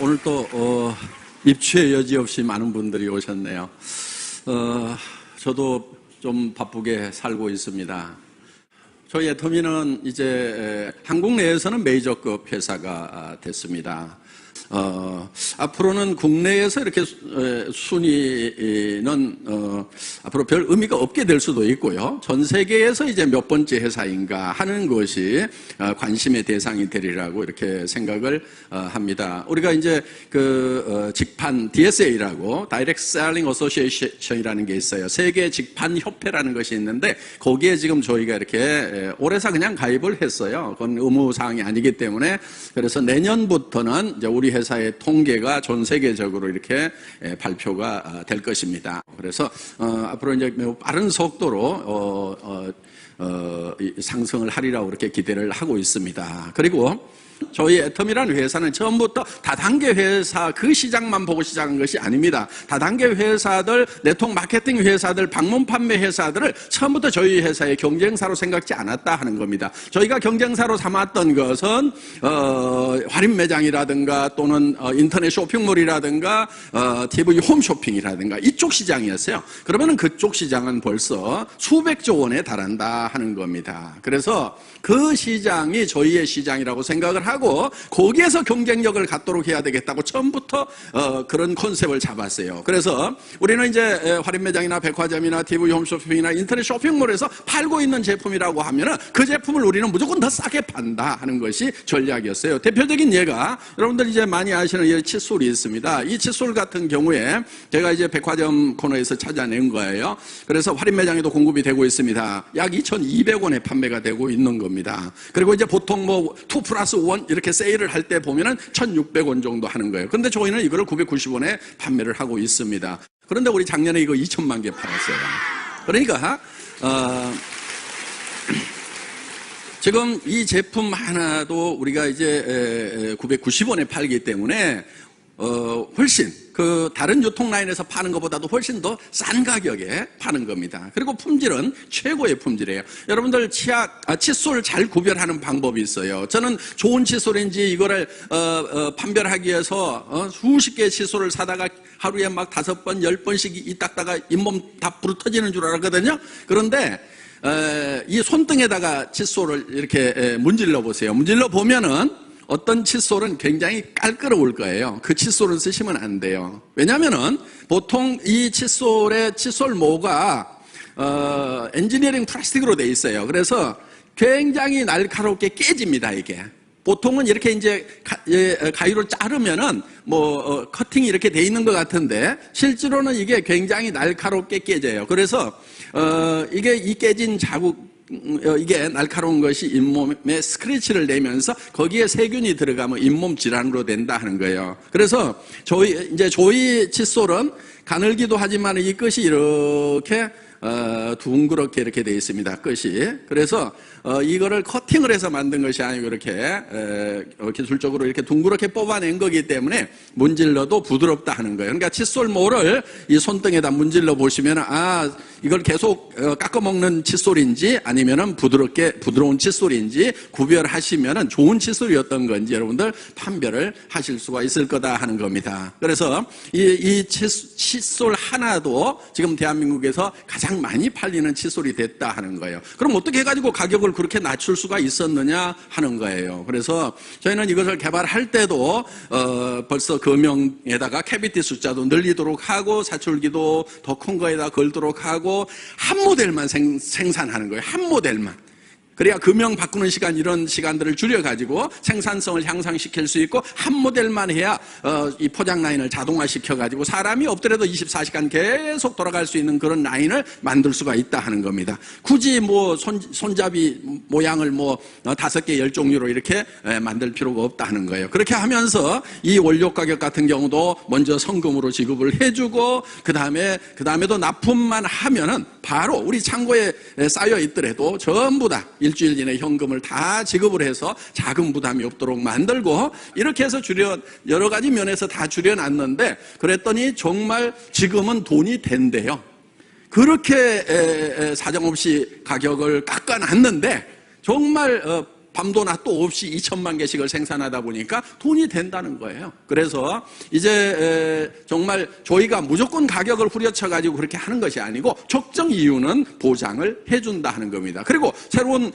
오늘 또 입추의 여지 없이 많은 분들이 오셨네요. 저도 좀 바쁘게 살고 있습니다. 저희 애터미는 이제 한국 내에서는 메이저급 회사가 됐습니다. 앞으로는 국내에서 이렇게 순위는 앞으로 별 의미가 없게 될 수도 있고요. 전 세계에서 이제 몇 번째 회사인가 하는 것이 관심의 대상이 되리라고 이렇게 생각을 합니다. 우리가 이제 그 직판 DSA라고 Direct Selling Association이라는 게 있어요. 세계 직판 협회라는 것이 있는데 거기에 지금 저희가 이렇게 올해서 그냥 가입을 했어요. 그건 의무 사항이 아니기 때문에. 그래서 내년부터는 이제 우리 회사의 통계가 전 세계적으로 이렇게 발표가 될 것입니다. 그래서 앞으로 이제 매우 빠른 속도로 상승을 하리라고 그렇게 기대를 하고 있습니다. 그리고 저희 애터미라는 회사는 처음부터 다단계 회사 그 시장만 보고 시작한 것이 아닙니다. 다단계 회사들, 네트워크 마케팅 회사들, 방문 판매 회사들을 처음부터 저희 회사의 경쟁사로 생각지 않았다 하는 겁니다. 저희가 경쟁사로 삼았던 것은 할인 매장이라든가 또는 인터넷 쇼핑몰이라든가 TV 홈쇼핑이라든가 이쪽 시장이었어요. 그러면은 그쪽 시장은 벌써 수백조 원에 달한다 하는 겁니다. 그래서 그 시장이 저희의 시장이라고 생각을 하고 거기에서 경쟁력을 갖도록 해야 되겠다고 처음부터 그런 컨셉을 잡았어요. 그래서 우리는 이제 할인 매장이나 백화점이나 TV 홈쇼핑이나 인터넷 쇼핑몰에서 팔고 있는 제품이라고 하면은 그 제품을 우리는 무조건 더 싸게 판다 하는 것이 전략이었어요. 대표적인 예가 여러분들 이제 많이 아시는 이 칫솔이 있습니다. 이 칫솔 같은 경우에 제가 이제 백화점 코너에서 찾아낸 거예요. 그래서 할인 매장에도 공급이 되고 있습니다. 약 2,200원에 판매가 되고 있는 겁니다. 그리고 이제 보통 뭐 2+1 이렇게 세일을 할 때 보면은 1,600원 정도 하는 거예요. 그런데 저희는 이거를 990원에 판매를 하고 있습니다. 그런데 우리 작년에 이거 2천만 개 팔았어요. 그러니까 지금 이 제품 하나도 우리가 이제 990원에 팔기 때문에 훨씬 그 다른 유통 라인에서 파는 것보다도 훨씬 더 싼 가격에 파는 겁니다. 그리고 품질은 최고의 품질이에요. 여러분들 칫솔 잘 구별하는 방법이 있어요. 저는 좋은 칫솔인지 이거를 판별하기 위해서 수십 개의 칫솔을 사다가 하루에 막 5번, 10번씩 이 닦다가 잇몸 다 부러뜨지는 줄 알았거든요. 그런데 이 손등에다가 칫솔을 이렇게 문질러 보세요. 문질러 보면은 어떤 칫솔은 굉장히 깔끔할 거예요. 그 칫솔을 쓰시면 안 돼요. 왜냐면은 보통 이 칫솔의 칫솔모가 엔지니어링 플라스틱으로 돼 있어요. 그래서 굉장히 날카롭게 깨집니다, 이게. 보통은 이렇게 이제 가위로 자르면은 커팅이 이렇게 돼 있는 것 같은데 실제로는 이게 굉장히 날카롭게 깨져요. 그래서 이게 이 깨진 자국 이게 날카로운 것이 잇몸에 스크래치를 내면서 거기에 세균이 들어가면 잇몸 질환으로 된다 하는 거예요. 그래서 저희 칫솔은 가늘기도 하지만 이 끝이 이렇게 둥그렇게 이렇게 되어 있습니다. 끝이. 그래서 이거를 커팅을 해서 만든 것이 아니고 이렇게 기술적으로 이렇게 둥그렇게 뽑아낸 거기 때문에 문질러도 부드럽다 하는 거예요. 그러니까 칫솔모를 이 손등에다 문질러 보시면 이걸 계속 깎아먹는 칫솔인지 아니면은 부드러운 칫솔인지 구별하시면은 좋은 칫솔이었던 건지 여러분들 판별을 하실 수가 있을 거다 하는 겁니다. 그래서 이 칫솔 하나도 지금 대한민국에서 가장 많이 팔리는 칫솔이 됐다 하는 거예요. 그럼 어떻게 해가지고 가격을 그렇게 낮출 수가 있었느냐 하는 거예요. 그래서 저희는 이것을 개발할 때도 벌써 금형에다가 캐비티 숫자도 늘리도록 하고 사출기도 더 큰 거에다 걸도록 하고 한 모델만 생산하는 거예요. 한 모델만. 그래야 금형 바꾸는 시간 이런 시간들을 줄여가지고 생산성을 향상시킬 수 있고 한 모델만 해야 이 포장 라인을 자동화시켜가지고 사람이 없더라도 24시간 계속 돌아갈 수 있는 그런 라인을 만들 수가 있다 하는 겁니다. 굳이 손잡이 모양을 5개 10종류로 이렇게 만들 필요가 없다 하는 거예요. 그렇게 하면서 이 원료 가격 같은 경우도 먼저 성금으로 지급을 해주고 그 다음에도 납품만 하면은 바로 우리 창고에 쌓여 있더라도 전부 다 일주일 이내 현금을 다 지급을 해서 자금 부담이 없도록 만들고 이렇게 해서 여러 가지 면에서 다 줄여놨는데 그랬더니 정말 지금은 돈이 된대요. 그렇게 사정없이 가격을 깎아놨는데 정말 밤도 낮도 없이 2천만 개씩을 생산하다 보니까 돈이 된다는 거예요. 그래서 이제 정말 저희가 무조건 가격을 후려쳐 가지고 그렇게 하는 것이 아니고 적정 이유는 보장을 해준다 하는 겁니다. 그리고 새로운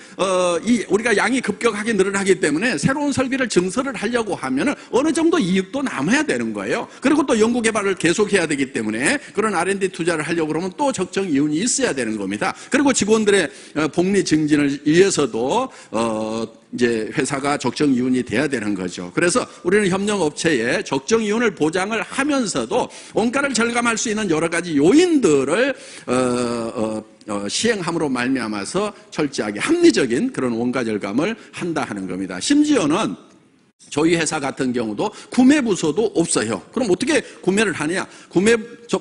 우리가 양이 급격하게 늘어나기 때문에 새로운 설비를 증설을 하려고 하면은 어느 정도 이익도 남아야 되는 거예요. 그리고 또 연구 개발을 계속해야 되기 때문에 그런 R&D 투자를 하려고 그러면 또 적정 이윤이 있어야 되는 겁니다. 그리고 직원들의 복리 증진을 위해서도 이제 회사가 적정 이윤이 돼야 되는 거죠. 그래서 우리는 협력업체에 적정 이윤을 보장을 하면서도 원가를 절감할 수 있는 여러 가지 요인들을 시행함으로 말미암아서 철저하게 합리적인 그런 원가 절감을 한다 하는 겁니다. 심지어는 저희 회사 같은 경우도 구매 부서도 없어요. 그럼 어떻게 구매를 하냐?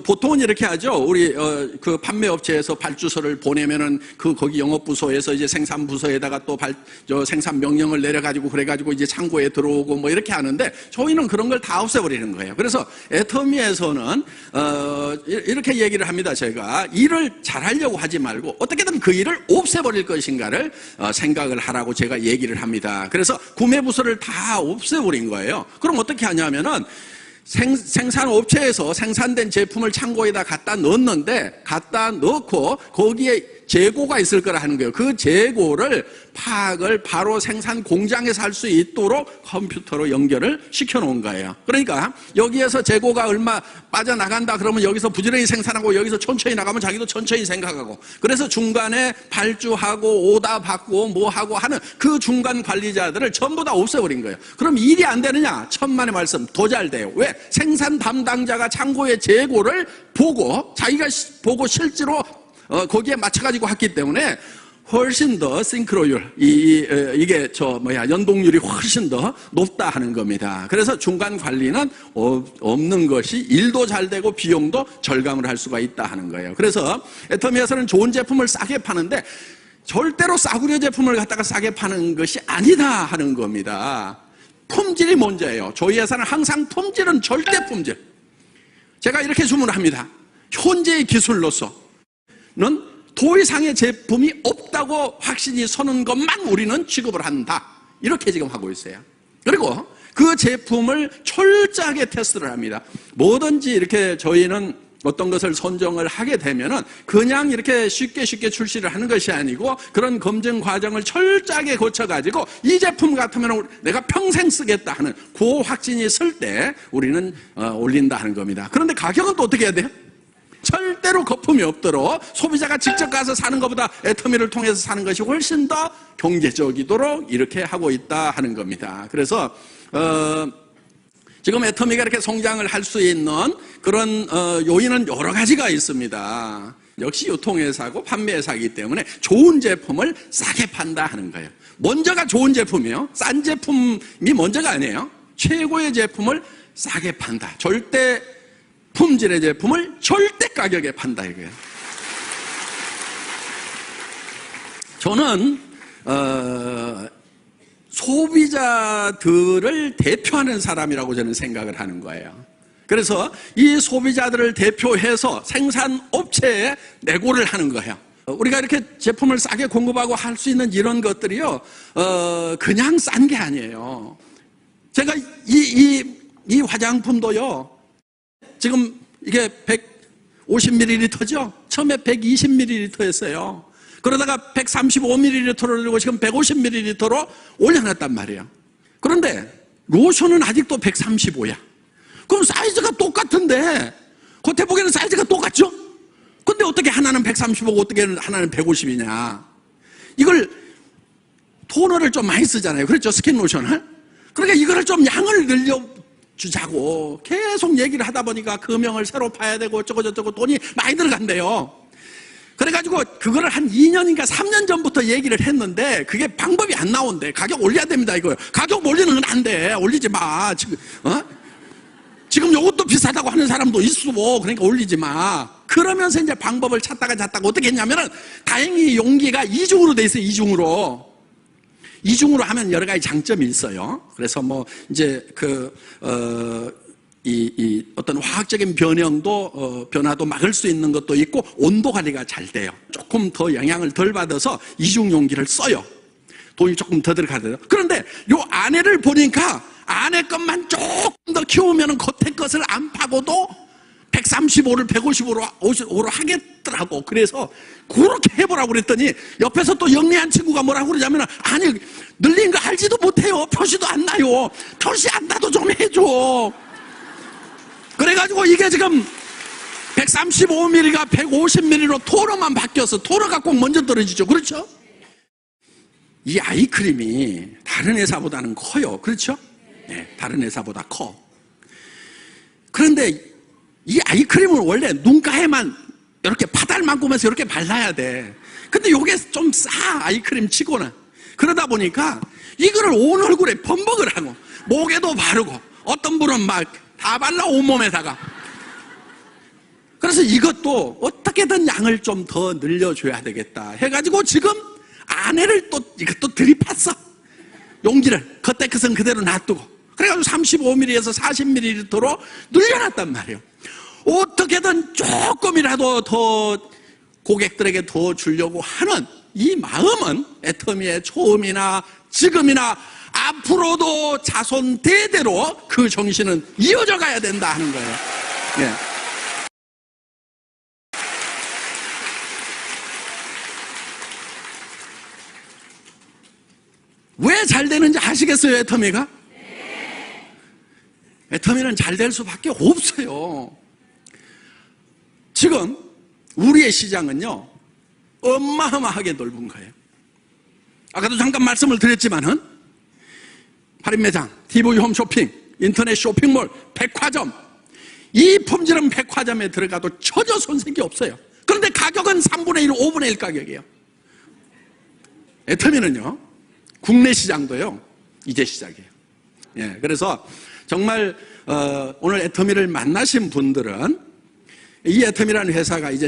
보통은 이렇게 하죠. 우리 그 판매 업체에서 발주서를 보내면은 거기 영업 부서에서 이제 생산 부서에다가 또 생산 명령을 내려가지고 그래가지고 이제 창고에 들어오고 뭐 이렇게 하는데 저희는 그런 걸 다 없애버리는 거예요. 그래서 애터미에서는 이렇게 얘기를 합니다. 제가 일을 잘하려고 하지 말고 어떻게든 그 일을 없애버릴 것인가를 생각을 하라고 제가 얘기를 합니다. 그래서 구매 부서를 다 없애버린 거예요. 그럼 어떻게 하냐면은 생산업체에서 생산된 제품을 창고에다 갖다 넣었는데 갖다 넣고 거기에 재고가 있을 거라 하는 거예요. 그 재고를 파악을 바로 생산 공장에서 할 수 있도록 컴퓨터로 연결을 시켜놓은 거예요. 그러니까 여기에서 재고가 얼마 빠져나간다 그러면 여기서 부지런히 생산하고 여기서 천천히 나가면 자기도 천천히 생각하고 그래서 중간에 발주하고 오다 받고 뭐 하고 하는 그 중간 관리자들을 전부 다 없애버린 거예요. 그럼 일이 안 되느냐? 천만의 말씀 더 잘 돼요. 왜? 생산 담당자가 창고의 재고를 보고 자기가 보고 실제로 거기에 맞춰가지고 했기 때문에 훨씬 더 싱크로율, 연동률이 훨씬 더 높다 하는 겁니다. 그래서 중간 관리는 없는 것이 일도 잘 되고 비용도 절감을 할 수가 있다 하는 거예요. 그래서 애터미에서는 좋은 제품을 싸게 파는데 절대로 싸구려 제품을 갖다가 싸게 파는 것이 아니다 하는 겁니다. 품질이 문제예요. 저희 회사는 항상 품질은 절대 품질. 제가 이렇게 주문을 합니다. 현재의 기술로서는 더 이상의 제품이 없다고 확신이 서는 것만 우리는 취급을 한다. 이렇게 지금 하고 있어요. 그리고 그 제품을 철저하게 테스트를 합니다. 뭐든지 이렇게 저희는 어떤 것을 선정을 하게 되면은 그냥 이렇게 쉽게 출시를 하는 것이 아니고 그런 검증 과정을 철저하게 거쳐가지고 이 제품 같으면 내가 평생 쓰겠다 하는 그 확신이 설 때 우리는 올린다 하는 겁니다. 그런데 가격은 또 어떻게 해야 돼요? 절대로 거품이 없도록 소비자가 직접 가서 사는 것보다 애터미를 통해서 사는 것이 훨씬 더 경제적이도록 이렇게 하고 있다 하는 겁니다. 그래서 지금 애터미가 이렇게 성장을 할 수 있는 그런 요인은 여러 가지가 있습니다. 역시 유통회사고 판매회사이기 때문에 좋은 제품을 싸게 판다 하는 거예요. 먼저가 좋은 제품이에요. 싼 제품이 먼저가 아니에요. 최고의 제품을 싸게 판다. 절대 품질의 제품을 절대 가격에 판다 이거예요. 저는 소비자들을 대표하는 사람이라고 저는 생각을 하는 거예요. 그래서 이 소비자들을 대표해서 생산업체에 내고를 하는 거예요. 우리가 이렇게 제품을 싸게 공급하고 할 수 있는 이런 것들이요, 그냥 싼 게 아니에요. 제가 이 화장품도요, 지금 이게 150ml죠? 처음에 120ml였어요. 그러다가 135ml를 들고 지금 150ml로 올려놨단 말이에요. 그런데 로션은 아직도 135야. 그럼 사이즈가 똑같은데 겉에 보기에는 사이즈가 똑같죠? 근데 어떻게 하나는 135고 어떻게 하나는 150이냐. 이걸 토너를 좀 많이 쓰잖아요. 그렇죠? 스킨 로션을. 그러니까 이거를 좀 양을 늘려주자고 계속 얘기를 하다 보니까 금형을 새로 파야 되고 어쩌고저쩌고 돈이 많이 들어간대요. 그래가지고 그거를 한 2년인가 3년 전부터 얘기를 했는데 그게 방법이 안 나온대. 가격 올려야 됩니다 이거요. 가격 올리는 건 안 돼. 올리지 마. 지금 요것도 비싸다고 하는 사람도 있어. 그러니까 올리지 마. 그러면서 이제 방법을 찾다가 어떻게 했냐면은 다행히 용기가 이중으로 돼 있어요. 이중으로 하면 여러 가지 장점이 있어요. 그래서 뭐 이제 어떤 화학적인 변화도 막을 수 있는 것도 있고 온도 관리가 잘 돼요. 조금 더 영향을 덜 받아서 이중 용기를 써요. 돈이 조금 더 들어가야 돼요. 그런데 요 아내를 보니까 아내 것만 조금 더 키우면 겉에 것을 안 파고도 135를 155로 하겠더라고. 그래서 그렇게 해보라고 그랬더니 옆에서 또 영리한 친구가 뭐라고 그러냐면, 아니 늘린 거 알지도 못해요. 표시도 안 나요. 표시 안 나도 좀 해줘. 그래가지고 이게 지금 135mm가 150mm로 토너만 바뀌어서, 토너가 꼭 먼저 떨어지죠. 그렇죠? 이 아이크림이 다른 회사보다는 커요. 그렇죠? 네, 다른 회사보다 커. 그런데 이 아이크림을 원래 눈가에만 이렇게 파달만큼해서 이렇게 발라야 돼. 근데 이게 좀 싸, 아이크림 치고는. 그러다 보니까 이거를 온 얼굴에 범벅을 하고 목에도 바르고 어떤 분은 막 다 발라 온몸에다가. 그래서 이것도 어떻게든 양을 좀 더 늘려줘야 되겠다 해가지고 지금 아내를 또 이것도 들이팠어. 용기를 겉에 것은 그대로 놔두고. 그래가지고 35mm에서 40mm로 늘려놨단 말이에요. 어떻게든 조금이라도 더 고객들에게 더 주려고 하는 이 마음은 애터미의 처음이나 지금이나 앞으로도 자손 대대로 그 정신은 이어져 가야 된다 하는 거예요. 예. 왜 잘 되는지 아시겠어요, 애터미가? 애터미는 잘 될 수밖에 없어요. 지금 우리의 시장은요, 어마어마하게 넓은 거예요. 아까도 잠깐 말씀을 드렸지만은 할인매장, TV 홈쇼핑, 인터넷 쇼핑몰, 백화점, 이 품질은 백화점에 들어가도 전혀 손색이 없어요. 그런데 가격은 3분의 1, 5분의 1 가격이에요. 애터미는요, 국내 시장도요, 이제 시작이에요. 예, 그래서 정말 오늘 애터미를 만나신 분들은 이 애터미라는 회사가 이제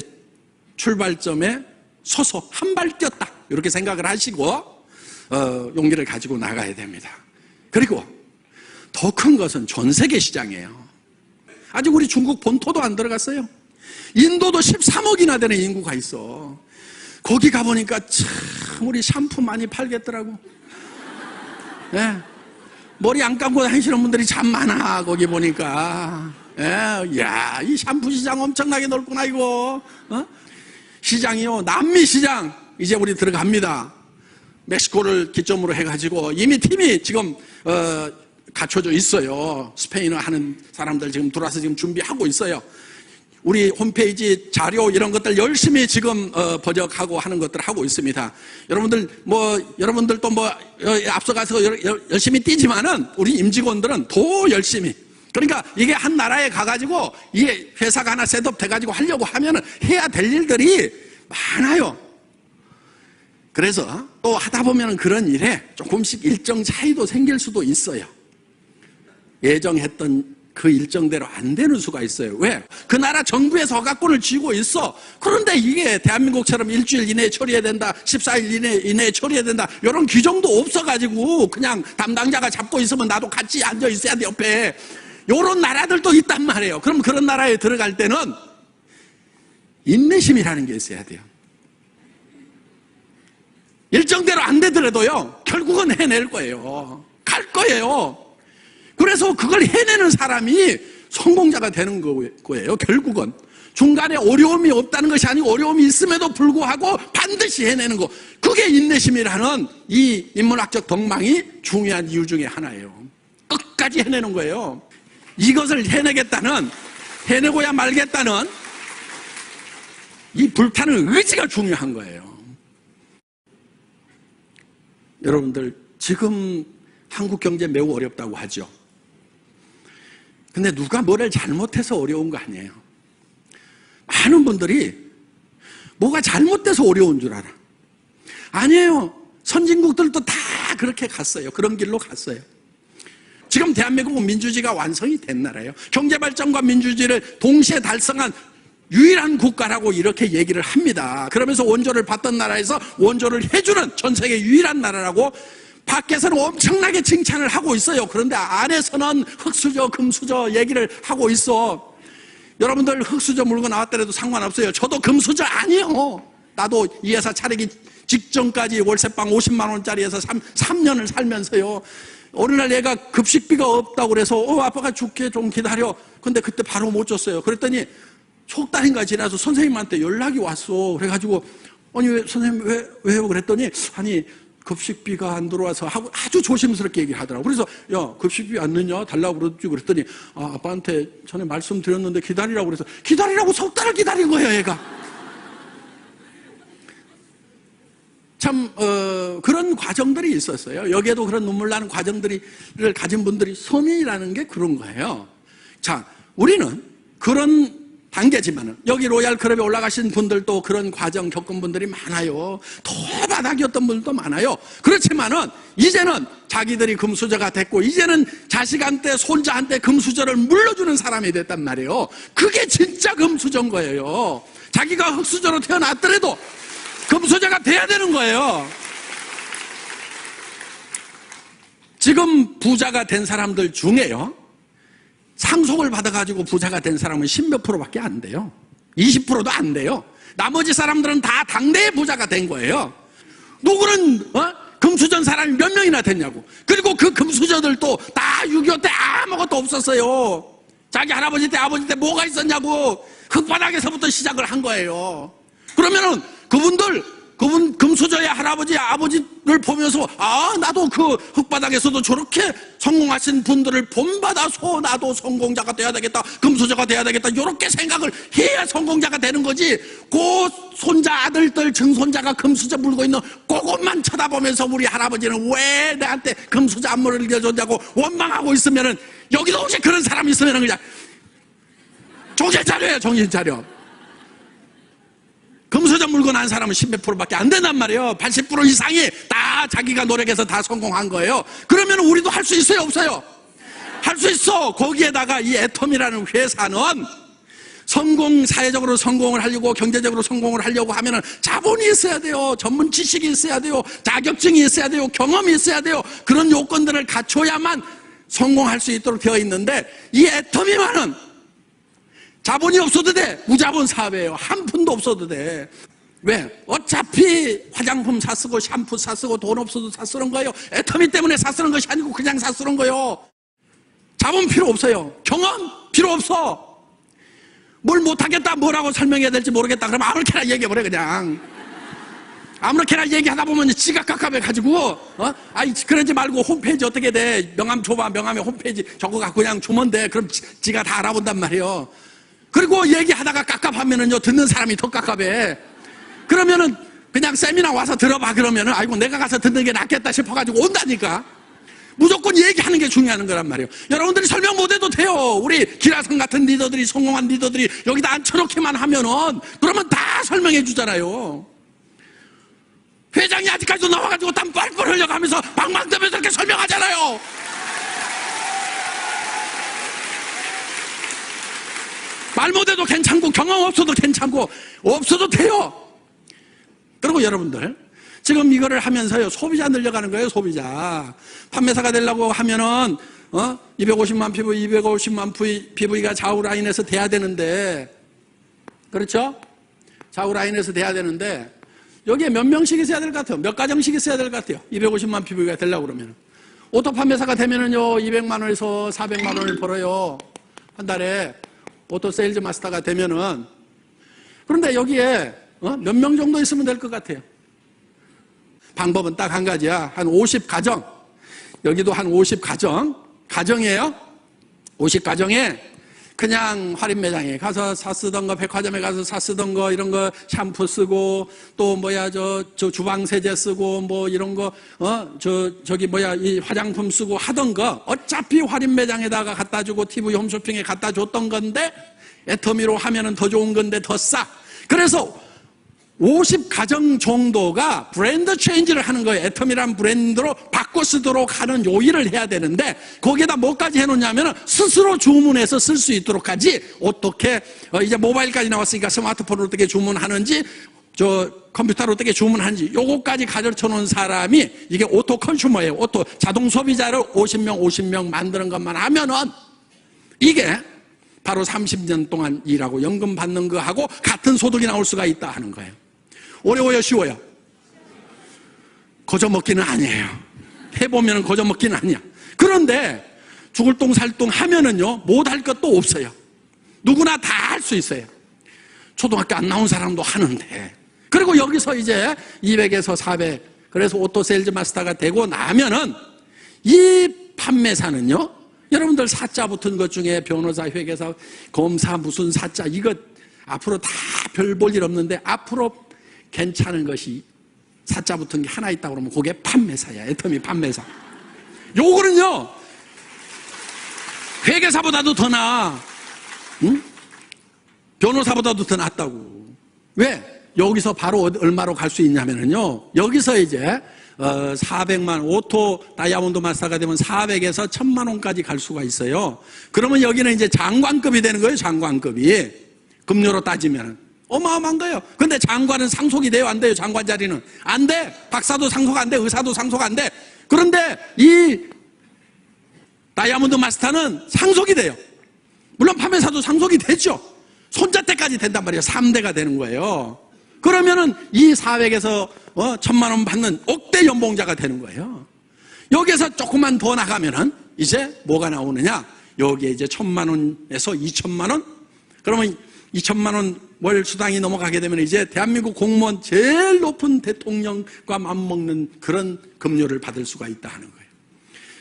출발점에 서서 한 발 뛰었다 이렇게 생각을 하시고 용기를 가지고 나가야 됩니다. 그리고 더 큰 것은 전 세계 시장이에요. 아직 우리 중국 본토도 안 들어갔어요. 인도도 13억이나 되는 인구가 있어. 거기 가보니까 참 우리 샴푸 많이 팔겠더라고. 예. 머리 안 감고 다니시는 분들이 참 많아. 거기 보니까. 예. 야, 이 샴푸 시장 엄청나게 넓구나 이거. 시장이요, 남미 시장 이제 우리 들어갑니다. 멕시코를 기점으로 해가지고 이미 팀이 지금 갖춰져 있어요. 스페인어 하는 사람들 지금 들어와서 지금 준비하고 있어요. 우리 홈페이지 자료 이런 것들 열심히 지금 번역하고 하는 것들 하고 있습니다. 여러분들도 앞서가서 열심히 뛰지만은 우리 임직원들은 더 열심히. 그러니까 이게 한 나라에 가가지고 이게 회사가 하나 셋업 돼가지고 하려고 하면은 해야 될 일들이 많아요. 그래서 또 하다 보면은 그런 일에 조금씩 일정 차이도 생길 수도 있어요. 예정했던 그 일정대로 안 되는 수가 있어요. 왜? 그 나라 정부에서 허가권을 쥐고 있어. 그런데 이게 대한민국처럼 일주일 이내에 처리해야 된다, 14일 이내에 처리해야 된다, 이런 규정도 없어가지고 그냥 담당자가 잡고 있으면 나도 같이 앉아 있어야 돼, 옆에. 이런 나라들도 있단 말이에요. 그럼 그런 나라에 들어갈 때는 인내심이라는 게 있어야 돼요. 일정대로 안 되더라도요, 결국은 해낼 거예요. 갈 거예요. 그래서 그걸 해내는 사람이 성공자가 되는 거예요. 결국은 중간에 어려움이 없다는 것이 아니고 어려움이 있음에도 불구하고 반드시 해내는 거, 그게 인내심이라는 이 인문학적 덕망이 중요한 이유 중에 하나예요. 끝까지 해내는 거예요. 이것을 해내겠다는, 해내고야 말겠다는 이 불타는 의지가 중요한 거예요. 여러분들 지금 한국 경제 매우 어렵다고 하죠. 근데 누가 뭐를 잘못해서 어려운 거 아니에요. 많은 분들이 뭐가 잘못돼서 어려운 줄 알아. 아니에요. 선진국들도 다 그렇게 갔어요. 그런 길로 갔어요. 지금 대한민국은 민주주의가 완성이 된 나라예요. 경제발전과 민주주의를 동시에 달성한 유일한 국가라고 이렇게 얘기를 합니다. 그러면서 원조를 받던 나라에서 원조를 해주는 전 세계 유일한 나라라고 밖에서는 엄청나게 칭찬을 하고 있어요. 그런데 안에서는 흙수저, 금수저 얘기를 하고 있어. 여러분들 흙수저 물고 나왔더라도 상관없어요. 저도 금수저 아니에요. 나도 이 회사 차리기 직전까지 월세방 50만 원짜리에서 3년을 살면서요. 어느 날 얘가 급식비가 없다고 그래서 아빠가 줄게 좀 기다려. 근데 그때 바로 못 줬어요. 그랬더니 석 달인가 지나서 선생님한테 연락이 왔어. 그래가지고 아니 왜 선생님 왜요? 그랬더니 아니 급식비가 안 들어와서 하고 아주 조심스럽게 얘기를 하더라고. 그래서 야 급식비 안 넣냐? 달라고 그러지. 그랬더니 아빠한테 전에 말씀드렸는데 기다리라고 그래서 기다리라고 석 달을 기다린 거예요 얘가. 참 그런 과정들이 있었어요. 여기에도 그런 눈물 나는 과정들을 가진 분들이 서민이라는 게 그런 거예요. 자, 우리는 그런 단계지만은 여기 로얄 클럽에 올라가신 분들도 그런 과정 겪은 분들이 많아요. 더 바닥이었던 분들도 많아요. 그렇지만은 이제는 자기들이 금수저가 됐고 이제는 자식한테 손자한테 금수저를 물려주는 사람이 됐단 말이에요. 그게 진짜 금수저인 거예요. 자기가 흙수저로 태어났더라도 금수저가 돼야 되는 거예요. 지금 부자가 된 사람들 중에요, 상속을 받아가지고 부자가 된 사람은 10몇 프로밖에 안 돼요. 20%도 안 돼요. 나머지 사람들은 다 당대의 부자가 된 거예요. 누구는 금수저인 사람이 몇 명이나 됐냐고. 그리고 그 금수저들도 다 6.25 때 아무것도 없었어요. 자기 할아버지 때 아버지 때 뭐가 있었냐고. 흙바닥에서부터 시작을 한 거예요. 그러면은 그분 금수저의 할아버지 아버지를 보면서 나도 그 흙바닥에서도 저렇게 성공하신 분들을 본받아서 나도 성공자가 돼야 되겠다, 금수저가 돼야 되겠다, 이렇게 생각을 해야 성공자가 되는 거지. 그 손자 아들들 증손자가 금수저 물고 있는 그것만 쳐다보면서 우리 할아버지는 왜 내한테 금수저 안 물려줬냐고 원망하고 있으면은, 여기도 혹시 그런 사람이 있으면은 그냥 정신 차려요. 정신 차려. 금수저 물고 난 사람은 10몇 프로밖에 안 된단 말이에요. 80% 이상이 다 자기가 노력해서 다 성공한 거예요. 그러면 우리도 할 수 있어요? 없어요? 할 수 있어. 거기에다가 이 애텀이라는 회사는 사회적으로 성공을 하려고, 경제적으로 성공을 하려고 하면은 자본이 있어야 돼요. 전문 지식이 있어야 돼요. 자격증이 있어야 돼요. 경험이 있어야 돼요. 그런 요건들을 갖춰야만 성공할 수 있도록 되어 있는데, 이 애텀이만은 자본이 없어도 돼. 무자본 사회예요. 한 푼도 없어도 돼. 왜? 어차피 화장품 사쓰고 샴푸 사쓰고 돈 없어도 사쓰는 거예요. 애터미 때문에 사쓰는 것이 아니고 그냥 사쓰는 거예요. 자본 필요 없어요. 경험 필요 없어. 뭘 못하겠다, 뭐라고 설명해야 될지 모르겠다 그러면 아무렇게나 얘기해버려. 그냥 아무렇게나 얘기하다 보면 지가 깝깝해가지고 그러지 말고 홈페이지 어떻게 돼, 명함 줘봐. 명함에 홈페이지 적어갖고 그냥 주면 돼. 그럼 지가 다 알아본단 말이에요. 그리고 얘기하다가 깝깝하면은요, 듣는 사람이 더 깝깝해. 그러면은 그냥 세미나 와서 들어봐. 그러면은 아이고 내가 가서 듣는 게 낫겠다 싶어가지고 온다니까. 무조건 얘기하는 게 중요한 거란 말이에요. 여러분들이 설명 못해도 돼요. 우리 기라성 같은 리더들이, 성공한 리더들이 여기다 앉혀놓기만 하면은 그러면 다 설명해 주잖아요. 회장이 아직까지도 나와가지고 땀 뻘뻘 흘려가면서 방방 뜨면서 이렇게 설명하잖아요. 말 못해도 괜찮고 경험 없어도 괜찮고 없어도 돼요. 그리고 여러분들 지금 이거를 하면서요, 소비자 늘려가는 거예요. 소비자. 판매사가 되려고 하면은 250만 PV, 250만 PV가 좌우 라인에서 돼야 되는데, 그렇죠? 좌우 라인에서 돼야 되는데 여기에 몇 명씩 있어야 될 것 같아요? 몇 가정씩 있어야 될 것 같아요? 250만 PV가 되려고 그러면. 오토 판매사가 되면은요 200만 원에서 400만 원을 벌어요. 한 달에. 오토 세일즈 마스터가 되면은. 그런데 여기에 몇 명 정도 있으면 될 것 같아요? 방법은 딱 한 가지야. 한 50가정. 여기도 한 50가정. 가정이에요. 50가정에 그냥 할인 매장에 가서 사쓰던 거, 백화점에 가서 사쓰던 거, 이런 거 샴푸 쓰고, 또 저 주방 세제 쓰고, 뭐 이런 거, 이 화장품 쓰고 하던 거, 어차피 할인 매장에다가 갖다 주고 TV 홈쇼핑에 갖다 줬던 건데, 애터미로 하면은 더 좋은 건데 더 싸. 그래서 50가정 정도가 브랜드 체인지를 하는 거예요. 애터미란 브랜드로 바꿔 쓰도록 하는 요일을 해야 되는데, 거기에다 뭐까지 해놓냐면 스스로 주문해서 쓸 수 있도록 하지. 어떻게 이제 모바일까지 나왔으니까 스마트폰으로 어떻게 주문하는지, 컴퓨터로 어떻게 주문하는지 요거까지 가르쳐 놓은 사람이, 이게 오토 컨슈머예요. 오토 자동 소비자를 50명 만드는 것만 하면은 이게 바로 30년 동안 일하고 연금 받는 거하고 같은 소득이 나올 수가 있다 하는 거예요. 어려워요? 쉬워요? 거저먹기는 아니에요. 해보면 거저먹기는 아니야. 그런데 죽을 똥 살 똥 하면은요, 못할 것도 없어요. 누구나 다 할 수 있어요. 초등학교 안 나온 사람도 하는데. 그리고 여기서 이제 200에서 400, 그래서 오토 세일즈 마스터가 되고 나면은 이 판매사는요, 여러분들 사자 붙은 것 중에 변호사, 회계사, 검사, 무슨 사자, 이거 앞으로 다 별 볼 일 없는데 앞으로 괜찮은 것이 사자 붙은 게 하나 있다고 그러면 그게 판매사야. 애터미 판매사. 요거는요, 회계사보다도 더 나아. 응? 변호사보다도 더 낫다고. 왜? 여기서 바로 얼마로 갈 수 있냐면요, 여기서 이제 400만, 오토 다이아몬드 마스터가 되면 400에서 1000만 원까지 갈 수가 있어요. 그러면 여기는 이제 장관급이 되는 거예요. 장관급이. 급료로 따지면 어마어마한 거예요. 근데 장관은 상속이 돼요? 안 돼요? 장관 자리는 안 돼. 박사도 상속 안 돼. 의사도 상속 안 돼. 그런데 이 다이아몬드 마스터는 상속이 돼요. 물론 판매사도 상속이 되죠. 손자 때까지 된단 말이에요. 3대가 되는 거예요. 그러면은 이 400에서 1000만 원 받는 억대 연봉자가 되는 거예요. 여기에서 조금만 더 나가면은 이제 뭐가 나오느냐? 여기에 이제 1000만 원에서 2000만 원? 그러면 2000만 원 월 수당이 넘어가게 되면 이제 대한민국 공무원 제일 높은 대통령과 맞먹는 그런 급료를 받을 수가 있다 하는 거예요.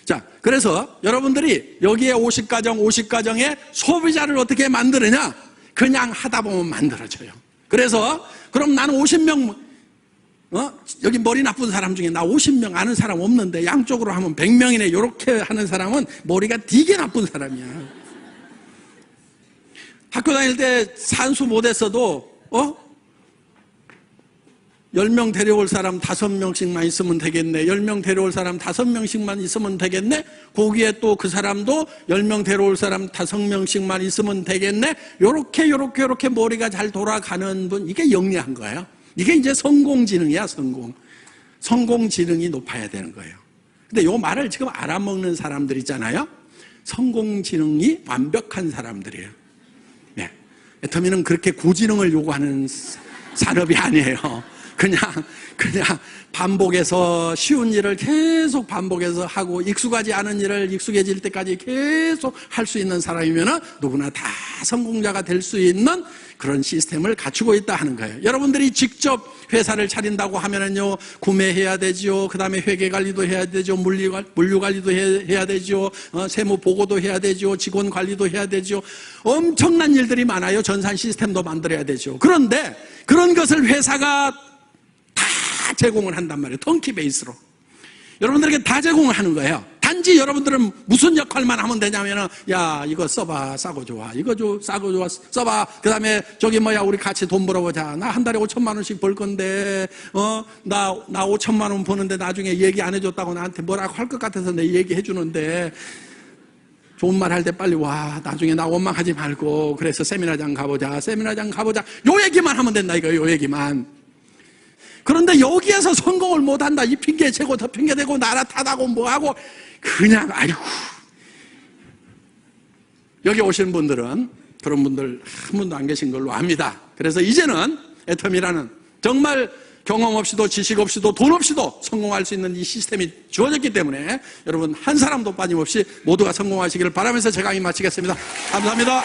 자, 그래서 여러분들이 여기에 50가정에 소비자를 어떻게 만드느냐? 그냥 하다 보면 만들어져요. 그래서 그럼 나는 50명, 여기 머리 나쁜 사람 중에 나 50명 아는 사람 없는데 양쪽으로 하면 100명이네. 이렇게 하는 사람은 머리가 되게 나쁜 사람이야. 학교 다닐 때 산수 못했어도 10명 데려올 사람 5명씩만 있으면 되겠네. 10명 데려올 사람 5명씩만 있으면 되겠네. 거기에 또 그 사람도 10명 데려올 사람 5명씩만 있으면 되겠네. 요렇게 머리가 잘 돌아가는 분, 이게 영리한 거예요. 이게 이제 성공지능이야. 성공지능이 높아야 되는 거예요. 근데 요 말을 지금 알아먹는 사람들 있잖아요. 성공지능이 완벽한 사람들이에요. 네. 애터미는 그렇게 고지능을 요구하는 산업이 아니에요. 그냥 반복해서 쉬운 일을 계속 반복해서 하고 익숙하지 않은 일을 익숙해질 때까지 계속 할 수 있는 사람이면 누구나 다 성공자가 될 수 있는 그런 시스템을 갖추고 있다 하는 거예요. 여러분들이 직접 회사를 차린다고 하면은요, 구매해야 되죠. 그 다음에 회계 관리도 해야 되죠. 물류 관리도 해야 되죠. 세무 보고도 해야 되죠. 직원 관리도 해야 되죠. 엄청난 일들이 많아요. 전산 시스템도 만들어야 되죠. 그런데 그런 것을 회사가 다 제공을 한단 말이에요. 턴키 베이스로. 여러분들에게 다 제공을 하는 거예요. 단지 여러분들은 무슨 역할만 하면 되냐면은, 야, 이거 써봐. 싸고 좋아. 이거 싸고 좋아. 써봐. 그 다음에 우리 같이 돈 벌어보자. 나 한 달에 5천만 원씩 벌 건데, 나 5천만 원 버는데 나중에 얘기 안 해줬다고 나한테 뭐라고 할 것 같아서 내 얘기 해주는데, 좋은 말 할 때 빨리 와. 나중에 나 원망하지 말고. 그래서 세미나장 가보자. 요 얘기만 하면 된다, 이거, 요 얘기만. 그런데 여기에서 성공을 못한다. 이 핑계 재고 더 핑계 대고 나라 탓하고 뭐하고 그냥 아이고. 여기 오시는 분들은 그런 분들 한 분도 안 계신 걸로 압니다. 그래서 이제는 애터미라는 정말 경험 없이도 지식 없이도 돈 없이도 성공할 수 있는 이 시스템이 주어졌기 때문에 여러분 한 사람도 빠짐없이 모두가 성공하시기를 바라면서 제 강의 마치겠습니다. 감사합니다.